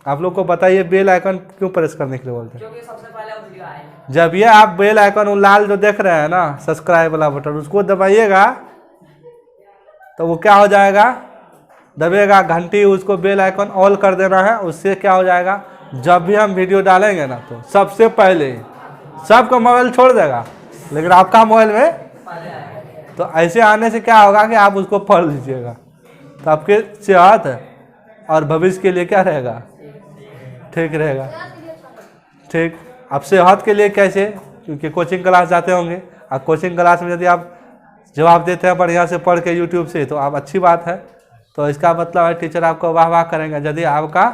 आप लोग को बताइए बेल आइकन क्यों प्रेस करने के लिए बोलते हैं? क्योंकि सबसे पहले वो वीडियो आएगा। जब ये आप बेल आइकन वो लाल जो देख रहे हैं ना सब्सक्राइब वाला बटन, उसको दबाइएगा तो वो क्या हो जाएगा, दबेगा घंटी, उसको बेल आइकन ऑल कर देना है। उससे क्या हो जाएगा, जब भी हम वीडियो डालेंगे ना तो सबसे पहले सबका मोबाइल छोड़ देगा लेकिन आपका मोबाइल में, तो ऐसे आने से क्या होगा कि आप उसको पढ़ लीजिएगा तो आपके सेहत और भविष्य के लिए क्या रहेगा, ठीक रहेगा। ठीक, अब सेहत के लिए कैसे, क्योंकि कोचिंग क्लास जाते होंगे और कोचिंग क्लास में यदि आप जवाब देते हैं बढ़िया से पढ़ के यूट्यूब से तो आप अच्छी बात है, तो इसका मतलब है टीचर आपको वाह वाह करेंगे। यदि आपका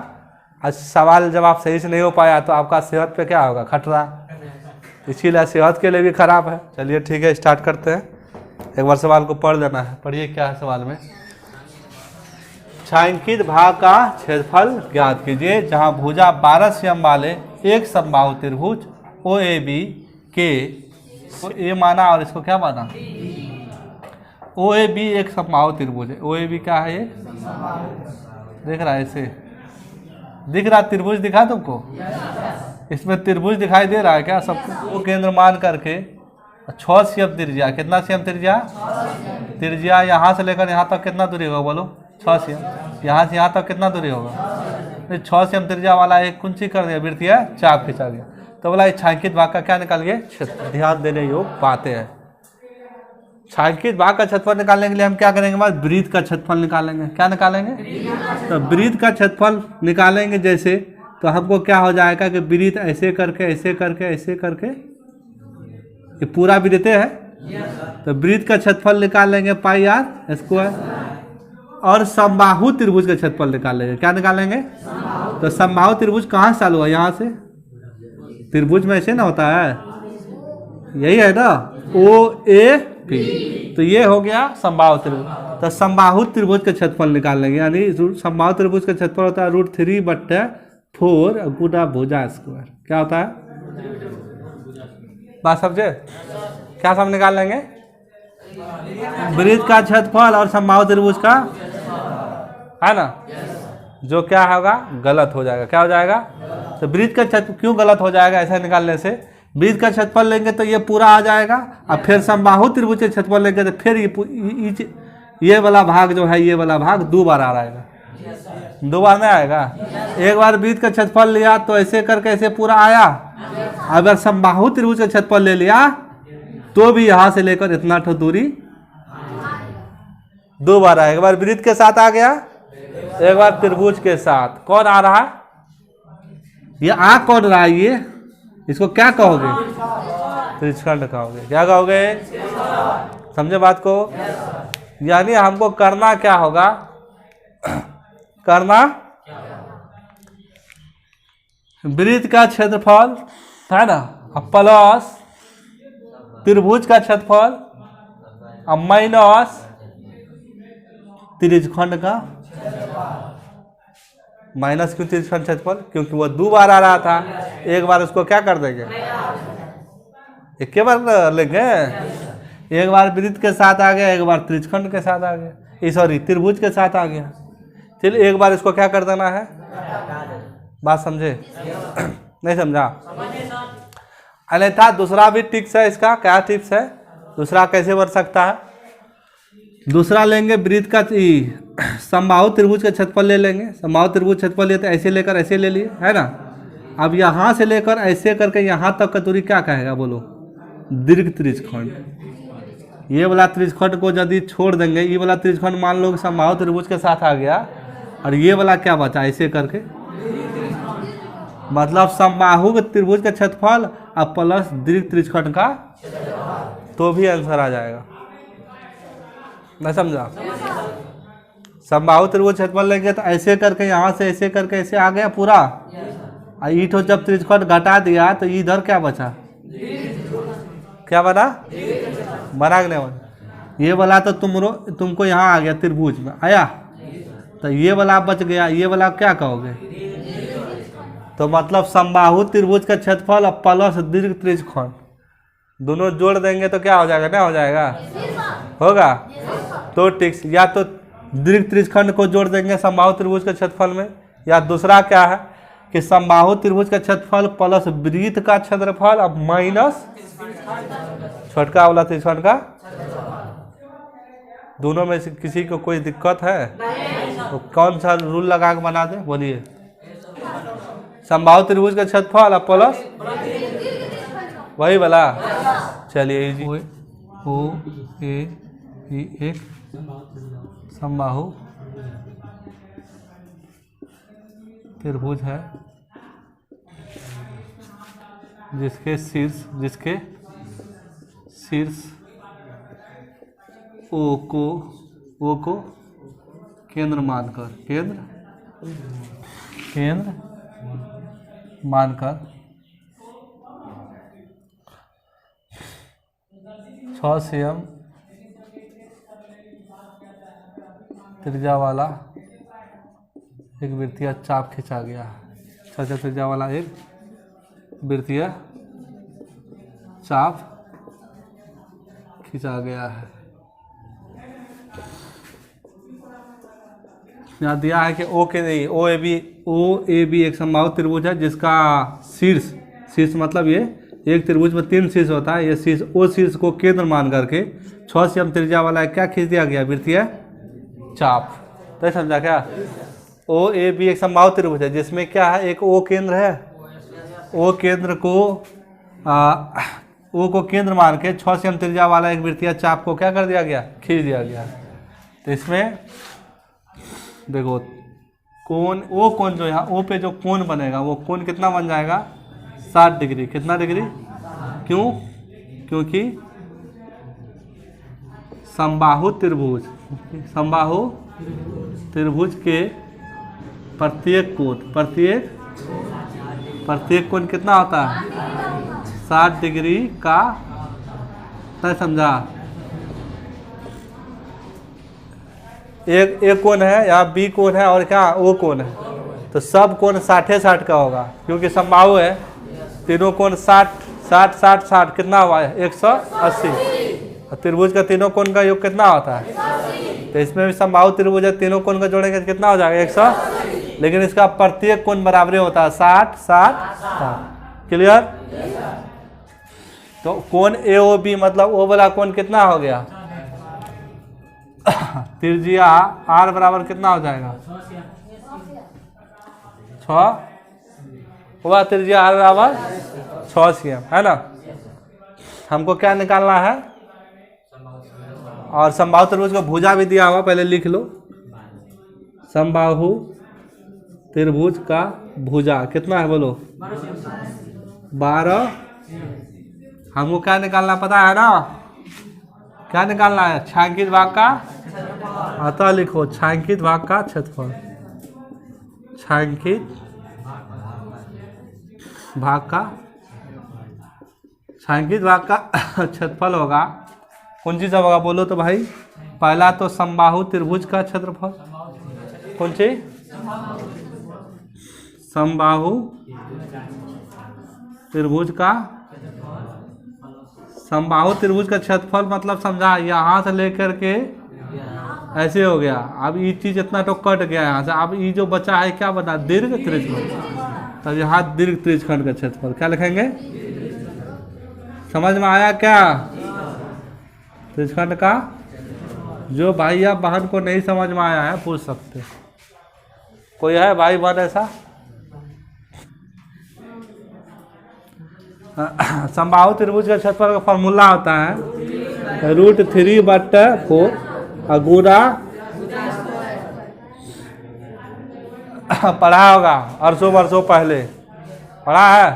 सवाल जवाब सही से नहीं हो पाया तो आपका सेहत पे क्या होगा, खतरा, इसीलिए सेहत के लिए भी खराब है। चलिए ठीक है, स्टार्ट करते हैं। एक बार सवाल को पढ़ लेना है। पढ़िए क्या है सवाल में। छायांकित भाग का क्षेत्रफल ज्ञात कीजिए जहां भुजा 12 सीएम वाले एक समबाहु त्रिभुज OAB के ए माना और इसको क्या माना, OAB एक समबाहु त्रिभुज है। OAB क्या है, ये देख रहा है, ऐसे दिख रहा त्रिभुज दिखा तुमको, इसमें त्रिभुज दिखाई दे रहा है क्या सबको। वो केंद्र मान करके 6 सीएम त्रिज्या, कितना सीएम त्रिज्या, त्रिज्या यहाँ से लेकर यहाँ तक कितना दूरी होगा बोलो, 6 सीएम। यहाँ से यहाँ तक कितना दूरी होगा, 6 सीएम त्रिज्या वाला एक कुंची कर दिया, वृत्तीय चाप खिंचा दिया, तो बोला छायांकित भाग का क्या निकालिए, क्षेत्र। ध्यान देने योग बातें हैं। छायांकित भाग का क्षेत्रफल निकालने के लिए हम क्या करेंगे, बाद वृत्त का क्षेत्रफल निकालेंगे। क्या निकालेंगे, तो वृत्त का क्षेत्रफल निकालेंगे जैसे, तो हमको क्या हो जाएगा कि वृत्त ऐसे करके ऐसे करके ऐसे करके, ये पूरा वृत्त है, तो वृत्त का क्षेत्रफल निकाल लेंगे πr², और समबाहु त्रिभुज का क्षेत्रफल निकाल लेंगे। क्या निकालेंगे, तो समबाहु त्रिभुज कहाँ से चालू है, यहाँ से, त्रिभुज में ऐसे ना होता है, यही है ना, OAP, तो ये हो गया समबाहु त्रिभुज। तो समबाहु त्रिभुज का क्षेत्रफल निकाल लेंगे, यानी समबाहु त्रिभुज का क्षेत्रफल होता है √3/4 गुना भुजा स्क्वायर। क्या होता है, बात समझे, क्या सब निकाल लेंगे, वृत्त का क्षेत्रफल और समबाहु त्रिभुज का, है ना, जो क्या होगा, गलत हो जाएगा। क्या हो जाएगा, तो वृत्त का क्षेत्र क्यों गलत हो जाएगा, ऐसा निकालने से वृत्त का क्षेत्रफल लेंगे तो ये पूरा आ जाएगा, और फिर समबाहु त्रिभुज के क्षेत्रफल लेंगे तो फिर ये वाला भाग जो है, ये वाला भाग 2 बार आ रहेगा, 2 बार नहीं आएगा। एक बार वृत्त का क्षेत्रफल लिया तो ऐसे करके ऐसे पूरा आया, अगर समबाहु त्रिभुज का क्षेत्रफल ले लिया तो भी यहाँ से लेकर इतना ठो दूरी 2 बार आएगा। एक बार वृत्त के साथ आ गया, एक बार त्रिभुज के साथ। कौन आ रहा है, ये आ कौन रहा है, ये इसको क्या कहोगे, त्रिज्यखंड कहोगे। क्या कहोगे, समझे बात को। यानी हमको करना क्या होगा, करना वृत्त का क्षेत्रफल है ना, प्लस त्रिभुज का क्षेत्रफल और माइनस त्रिज्यखंड का, माइनस क्यों त्रिज्यखंड क्षेत्रफल, क्योंकि वो 2 बार आ रहा था, एक बार उसको क्या कर देंगे, एक बार लेंगे, एक बार वृत्त के साथ आ गया, एक बार त्रिज्यखंड के साथ आ गया, सॉरी त्रिभुज के साथ आ गया। चलिए एक बार इसको क्या कर देना है, बात समझे, नहीं समझा, अन्यथा दूसरा भी टिप्स है इसका। क्या टिप्स है, दूसरा कैसे बन सकता है, दूसरा लेंगे वृत्त का समबाहु त्रिभुज का क्षेत्रफल ले लेंगे। समबाहु त्रिभुज क्षेत्रफल लेते ऐसे लेकर ऐसे ले लिए, है ना। अब यहाँ से लेकर ऐसे करके यहाँ तक का दूरी क्या कहेगा बोलो, दीर्घ त्रिज्यखंड। ये वाला त्रिज्यखंड को यदि छोड़ देंगे, ये वाला त्रिज्यखंड मान लो समबाहु त्रिभुज के साथ आ गया, और ये वाला क्या बचा, ऐसे करके, मतलब समबाहु त्रिभुज का क्षेत्रफल और प्लस दीर्घ त्रिज्यखंड का, तो भी आंसर आ जाएगा। नहीं समझा, समबाहु त्रिभुज क्षेत्रफल लेंगे तो ऐसे करके यहाँ से ऐसे करके ऐसे आ गया पूरा, और ईठो जब त्रिज्यखंड घटा दिया तो इधर क्या बचा, क्या बना, बना कि नहीं बना। ये वाला तो तुमको यहाँ आ गया, त्रिभुज में आया, तो ये वाला बच गया, ये वाला क्या कहोगे, तो मतलब समबाहु त्रिभुज का क्षेत्रफल और प्लस दीर्घ त्रिज्यखंड दोनों जोड़ देंगे तो क्या हो जाएगा, ना हो जाएगा, होगा। तो टिक्स, या तो दीर्घ त्रिज्यखंड को जोड़ देंगे समबाहु त्रिभुज के क्षेत्रफल में, या दूसरा क्या है, कि समबाहु त्रिभुज का क्षेत्रफल प्लस वृत्त का क्षेत्रफल अब माइनस छोटका वाला त्रिकोण का, दोनों में से किसी को कोई दिक्कत है तो कौन सा रूल लगा के बना दे, बोलिए। समबाहु त्रिभुज का क्षेत्रफल अब प्लस वही वाला, चलिए इजी। ओ ए एक समबाहु त्रिभुज है जिसके शीर्ष ओ को केंद्र मानकर 6 cm त्रिज्या वाला एक वृत्तीय चाप खींचा गया है। 6 cm त्रिज्या वाला एक वृत्तीय चाप खींचा गया है। यहाँ दिया है कि ओ ए बी एक समबाहु त्रिभुज है जिसका शीर्ष मतलब ये एक त्रिभुज में 3 शीर्ष होता है। ये शीर्ष ओ शीर्ष को केंद्र मान करके 6 cm त्रिज्या वाला क्या खींच दिया गया, वृत्तीय चाप। तो समझा क्या, ओ ए बी एक समबाहु त्रिभुज है जिसमें क्या है, एक ओ केंद्र है। ओ केंद्र को ओ को केंद्र मान के 6 cm त्रिज्या वाला एक वृत्तीय चाप को क्या कर दिया गया, खींच दिया गया। तो इसमें देखो कोण, ओ कोण जो यहाँ ओ पे जो कोण बनेगा वो कोण कितना बन जाएगा, 60 डिग्री। कितना डिग्री, क्यों, क्योंकि समबाहु त्रिभुज के प्रत्येक कोण कितना होता है, 60 डिग्री का। तो समझा, एक कोण है, यहाँ बी कोण है और क्या ओ कोण है, तो सब कोण 60 का होगा क्योंकि समबाहु है। तीनों कोण 60 कितना हुआ है, 180। और त्रिभुज का तीनों कोण का योग कितना होता है, तो इसमें भी समबाहु त्रिभुज है, तीनों कोण का जोड़ेंगे कितना हो जाएगा, 100। लेकिन इसका प्रत्येक कोण बराबर होता है 60। क्लियर। तो कोण ए ओ बी मतलब ओ वाला कोण कितना हो गया, त्रिज्या आर बराबर कितना हो जाएगा, 6 हुआ। त्रिज्या आर बराबर 6 cm है ना। हमको क्या निकालना है, और समबाहु त्रिभुज का भुजा भी दिया हुआ, पहले लिख लो। समबाहु त्रिभुज का भुजा कितना है, बोलो 12। हमको क्या निकालना पता है ना, क्या निकालना है, छायांकित भाग का। अतः लिखो छायांकित भाग का क्षेत्रफल, छायांकित भाग का क्षेत्रफल होगा। कौन सी सब होगा बोलो तो भाई, पहला तो समबाहु त्रिभुज का क्षेत्रफल, कौन सी, समबाहु त्रिभुज का, समबाहु त्रिभुज का क्षेत्रफल मतलब समझा, यहाँ से लेकर के ऐसे हो गया। अब ये चीज इतना तो कट गया यहाँ से, अब ये जो बचा है क्या बना, दीर्घ त्रिज्यखंड। तो यहाँ दीर्घ त्रिज्यखंड का क्षेत्रफल क्या लिखेंगे, समझ में आया क्या, त्रिज्यखंड का। जो भाई या बहन को नहीं समझ में आया है पूछ सकते, कोई है भाई बहन ऐसा। समबाहु त्रिभुज का क्षेत्रफल का फॉर्मूला होता है √3/4 गुणा, पढ़ा होगा वर्षों पहले पढ़ा है,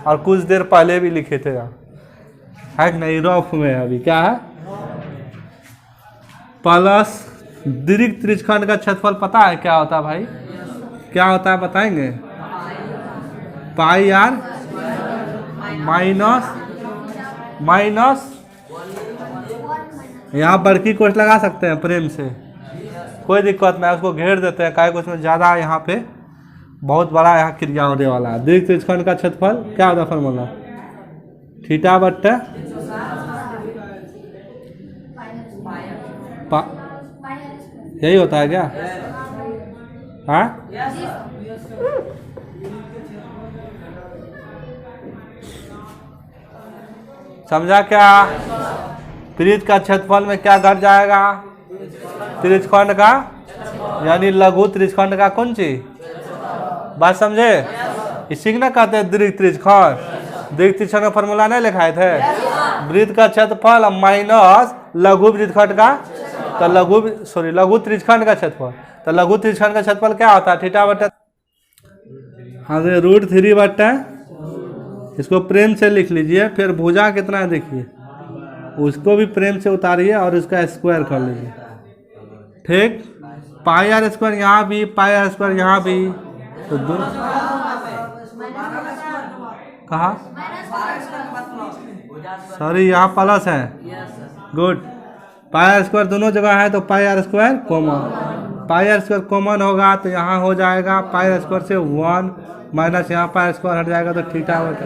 और कुछ देर पहले भी लिखे थे, है नहीं, रफ में अभी क्या है, प्लस दीर्घ त्रिज्यखंड का क्षेत्रफल पता है क्या होता है भाई, क्या होता है बताएंगे, पाई आर माइनस यहाँ बड़की कोष्ठ लगा सकते हैं प्रेम से, कोई दिक्कत नहीं, उसको घेर देते हैं, काहे को उसमें ज़्यादा यहाँ पे बहुत बड़ा यहाँ क्रिया होने वाला है। दीर्घ त्रिज्यखंड का क्षेत्रफल क्या होता है फॉर्मूला, थीटा बट्टा यही होता है क्या, हाँ समझा क्या? त्रिज्य का क्षेत्रफल में क्या घट जाएगा? त्रिज्यखंड का, यानी लघु त्रिज्यखंड का कौन चीज? बात समझे? इसी ना कहते हैं दीर्घ त्रिज्यखंड। दीर्घ त्रिज्यखंड का फॉर्मूला नहीं लिखाए थे? वृत्त का क्षेत्रफल माइनस लघु वृत्तखंड का, तो लघु त्रिज्यखंड का क्षेत्रफल। तो लघु त्रिज्यखंड का क्षेत्रफल क्या होता है? थीटा बटा, हाँ √3 बटा, इसको प्रेम से लिख लीजिए। फिर भुजा कितना है देखिए, उसको भी प्रेम से उतारिए और उसका स्क्वायर कर लीजिए। ठीक, πr² यहाँ भी, πr² यहाँ भी, तो दो कहा, सॉरी यहाँ प्लस है, गुड। πr² दोनों जगह है तो πr² कॉमन, πr² कॉमन होगा तो यहाँ हो जाएगा πr² से 1 माइनस यहाँ πr² हट जाएगा तो थीटा बटा।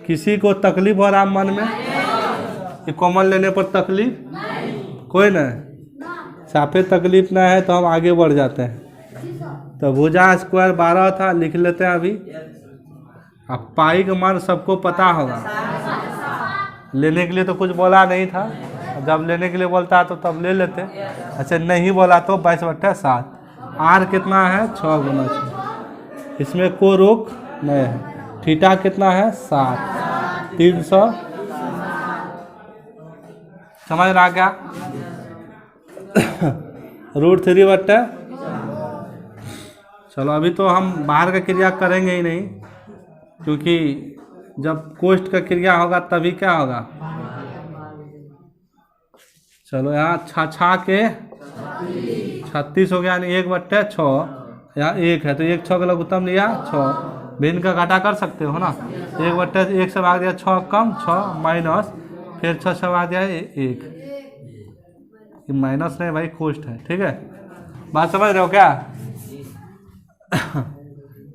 किसी को तकलीफ हो रहा मन में कि कॉमन लेने पर तकलीफ? कोई नहीं, साफे तकलीफ ना है तो हम आगे बढ़ जाते हैं। तो भुजा स्क्वायर 12 था, लिख लेते हैं अभी। अब पाई का मान सबको पता होगा, लेने के लिए तो कुछ बोला नहीं था, जब लेने के लिए बोलता तो तब ले लेते। अच्छा नहीं बोला तो 22/7। आर कितना है? 6 × 6, इसमें कोई रोक नहीं है। थीटा कितना है? 7, 300। समझ रहा क्या? √3 बट्टा, चलो अभी तो हम बाहर का क्रिया करेंगे ही नहीं, क्योंकि जब कोष्ठ का क्रिया होगा तभी क्या होगा। चलो यहाँ छा के 36 हो गया, यानी 1/6। यहाँ 1 है तो 1 6 का लघुत्तम लिया 6। भिन्न का घाटा कर सकते हो ना, 1/1 से भाग दिया 6 कम 6 माइनस, फिर 6 से भाग दिया 1। माइनस नहीं भाई, कोष्ठ है। ठीक है, बात समझ रहे हो क्या?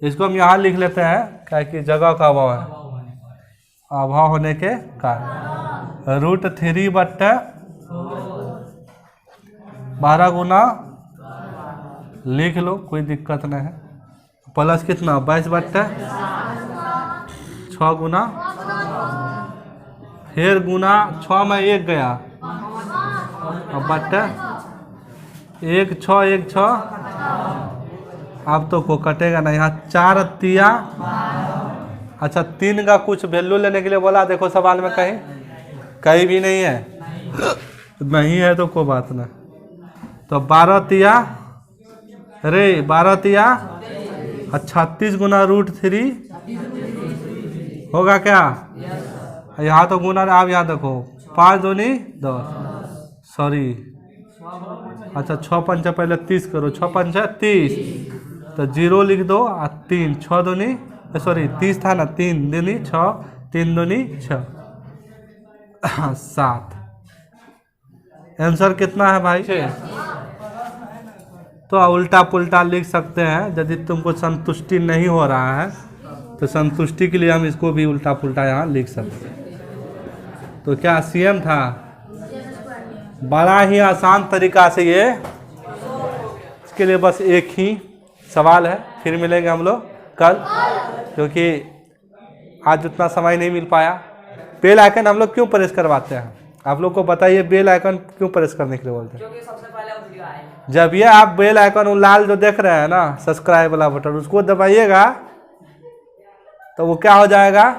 इसको हम यहाँ लिख लेते हैं, क्या कि जगह का अभाव है, अभाव होने के कारण। √3 बट्टा 12 गुना लिख लो, कोई दिक्कत नहीं है। प्लस कितना? 22/6 गुना, फिर गुना 6 में 1 गया, अब बट्टा 1 6 1 6। अब तो को कटेगा ना, यहाँ 4 तिया। अच्छा 3 का कुछ वैल्यू लेने के लिए बोला, देखो सवाल में कहीं भी नहीं है, नहीं है तो कोई बात ना। तो 12 तिया, अरे 12 तिया 36 गुना √3 होगा क्या? यहाँ तो गुना, आप यहाँ देखो 5 दूनी 10, सॉरी अच्छा 6 पंचा पहले 30 करो, 6 पंचा 30, तो 0 लिख दो और 3 6 दूनी, सॉरी 30 था ना, 3 दूनी 6, 3 दूनी 6, 7। आंसर कितना है भाई? 6। तो उल्टा पुल्टा लिख सकते हैं, यदि तुमको संतुष्टि नहीं हो रहा है तो संतुष्टि के लिए हम इसको भी उल्टा पुल्टा यहाँ लिख सकते हैं। तो क्या CM था? बड़ा ही आसान तरीका से ये, इसके लिए बस एक ही सवाल है। फिर मिलेंगे हम लोग कल, क्योंकि आज उतना समय नहीं मिल पाया। बेल आइकन हम लोग क्यों प्रेस करवाते हैं? आप लोग को बताइए, बेल आइकन क्यों प्रेस करने के लिए बोलते हैं? जब ये आप बेल आइकन वो लाल जो देख रहे हैं ना, सब्सक्राइब वाला बटन, उसको दबाइएगा तो वो क्या हो जाएगा,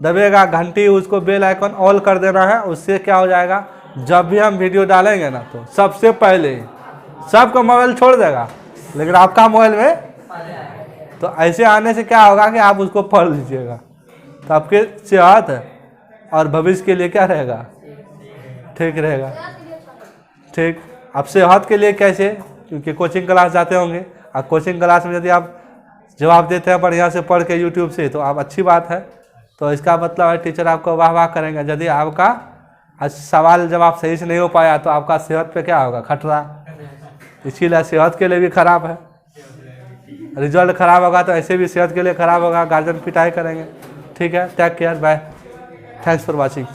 दबेगा घंटी, उसको बेल आइकन ऑल कर देना है। उससे क्या हो जाएगा, जब भी हम वीडियो डालेंगे ना तो सबसे पहले सबका मोबाइल छोड़ देगा, लेकिन आपका मोबाइल में तो ऐसे आने से क्या होगा कि आप उसको पढ़ लीजिएगा, तो आपके सेहत और भविष्य के लिए क्या रहेगा, ठीक रहेगा। ठीक, अब सेहत के लिए कैसे? क्योंकि कोचिंग क्लास जाते होंगे, और कोचिंग क्लास में यदि आप जवाब देते हैं बढ़िया से पढ़ के यूट्यूब से, तो आप अच्छी बात है। तो इसका मतलब है टीचर आपको वाह वाह करेंगे। यदि आपका आज सवाल जवाब सही से नहीं हो पाया तो आपका सेहत पे क्या होगा, खतरा। इसीलिए सेहत के लिए भी खराब है। रिजल्ट खराब होगा तो ऐसे भी सेहत के लिए खराब होगा, गार्जियन पिटाई करेंगे। ठीक है, take care, bye, thanks for watching.